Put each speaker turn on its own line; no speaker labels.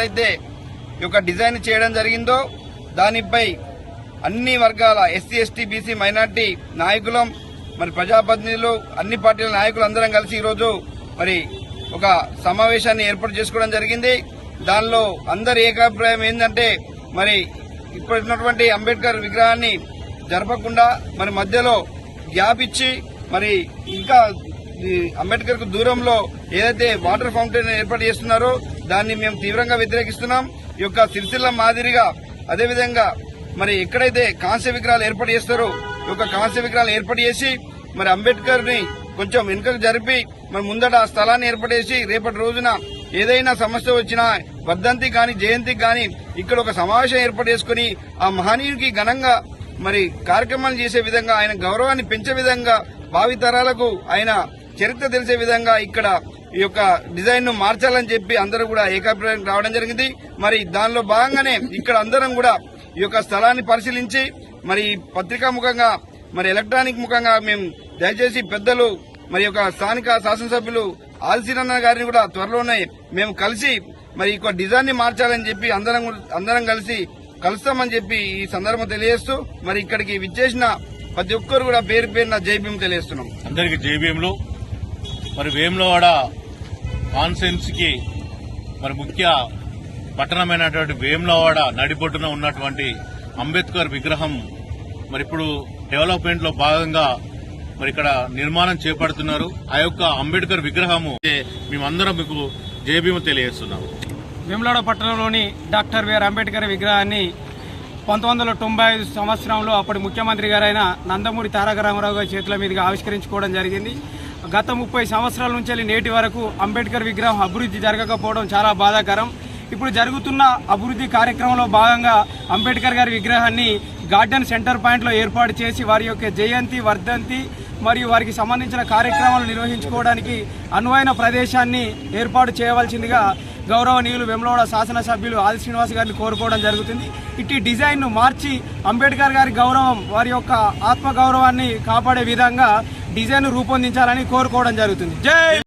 ఏదైతే ఈ యొక్క డిజైన్ చేయడం జరిగిందో దానిపై అన్ని వర్గాల ఎస్సీ ఎస్టీ బీసీ మైనార్టీ నాయకులం మరి ప్రజాప్రతినిధులు అన్ని పార్టీల నాయకులు అందరం కలిసి ఈరోజు మరి ఒక సమావేశాన్ని ఏర్పాటు చేసుకోవడం జరిగింది. దానిలో అందరి ఏకాభిప్రాయం ఏంటంటే మరి ఇప్పుడున్నటువంటి అంబేద్కర్ విగ్రహాన్ని జరపకుండా మరి మధ్యలో గ్యాప్ ఇచ్చి మరి ఇంకా అంబేద్కర్ కు దూరంలో ఏదైతే వాటర్ ఫౌంటైన్ ఏర్పాటు చేస్తున్నారో దాన్ని మేము తీవ్రంగా వ్యతిరేకిస్తున్నాం. ఈ యొక్క సిరిసిల్ల మాదిరిగా అదేవిధంగా మరి ఎక్కడైతే కాంస్య విగ్రహాలు ఏర్పాటు చేస్తారో ఈ యొక్క కాంస్య విగ్రహాలు ఏర్పాటు చేసి మరి అంబేద్కర్ ని కొంచెం వెనుకకు జరిపి మరి ముందట ఆ స్థలాన్ని ఏర్పాటు చేసి రేపటి రోజున ఏదైనా సమస్య వచ్చినా వర్ధంతి గాని జయంతికి గాని ఇక్కడ ఒక సమావేశం ఏర్పాటు చేసుకుని ఆ మహనీయునికి ఘనంగా మరి కార్యక్రమాలు చేసే విధంగా ఆయన గౌరవాన్ని పెంచే విధంగా భావితరాలకు ఆయన చరిత్ర తెలిసే విధంగా ఇక్కడ ఈ యొక్క డిజైన్ ను మార్చాలని చెప్పి అందరూ కూడా ఏకాభిప్రాయం రావడం జరిగింది. మరి దానిలో భాగంగానే ఇక్కడ అందరం కూడా ఈ యొక్క స్థలాన్ని పరిశీలించి మరి పత్రికా ముఖంగా మరి ఎలక్ట్రానిక్ ముఖంగా మేము దయచేసి పెద్దలు మరి యొక్క స్థానిక శాసనసభ్యులు ఆల్సీనన్న గారిని కూడా త్వరలోనే మేము కలిసి మరి ఈ డిజైన్ ని మార్చాలని చెప్పి అందరం కలిసి కలుస్తామని చెప్పి ఈ సందర్భం తెలియజేస్తూ మరి ఇక్కడికి విచ్చేసిన ప్రతి ఒక్కరు కూడా పేరు పేరున జై భీమ్ తెలియజేస్తున్నాం.
అందరికి జై భీమ్లు. మరి వేములవాడ కాన్ఫరెన్స్ కి మరి ముఖ్య పట్టణమైనటువంటి వేములవాడ నడిబొడ్డున ఉన్నటువంటి అంబేద్కర్ విగ్రహం మరి ఇప్పుడు డెవలప్మెంట్ లో భాగంగా మరి ఇక్కడ నిర్మాణం చేపడుతున్నారు. ఆ యొక్క అంబేద్కర్ విగ్రహము మేమందరం మీకు జై భీమ్ తెలియజేస్తున్నాము.
వేములవాడ పట్టణంలోని డాక్టర్ బిఆర్ అంబేద్కర్ విగ్రహాన్ని 1995 సంవత్సరంలో అప్పటి ముఖ్యమంత్రి గారైన నందమూరి తారక రామారావు గారి చేతుల మీదుగా ఆవిష్కరించుకోవడం జరిగింది. గత 30 సంవత్సరాల నుంచి నేటి వరకు అంబేద్కర్ విగ్రహం అభివృద్ధి జరగకపోవడం చాలా బాధాకరం. ఇప్పుడు జరుగుతున్న అభివృద్ధి కార్యక్రమంలో భాగంగా అంబేద్కర్ గారి విగ్రహాన్ని గార్డెన్ సెంటర్ పాయింట్లో ఏర్పాటు చేసి వారి యొక్క జయంతి వర్ధంతి మరియు వారికి సంబంధించిన కార్యక్రమాలు నిర్వహించుకోవడానికి అనువైన ప్రదేశాన్ని ఏర్పాటు చేయవలసిందిగా గౌరవనీయులు వేములవాడ శాసనసభ్యులు ఆది శ్రీనివాస్ గారిని కోరుకోవడం జరుగుతుంది. ఇట్టి డిజైన్ను మార్చి అంబేద్కర్ గారి గౌరవం వారి యొక్క ఆత్మగౌరవాన్ని కాపాడే విధంగా డిజైన్ రూపొందించాలని కోరుకోవడం జరుగుతుంది. జై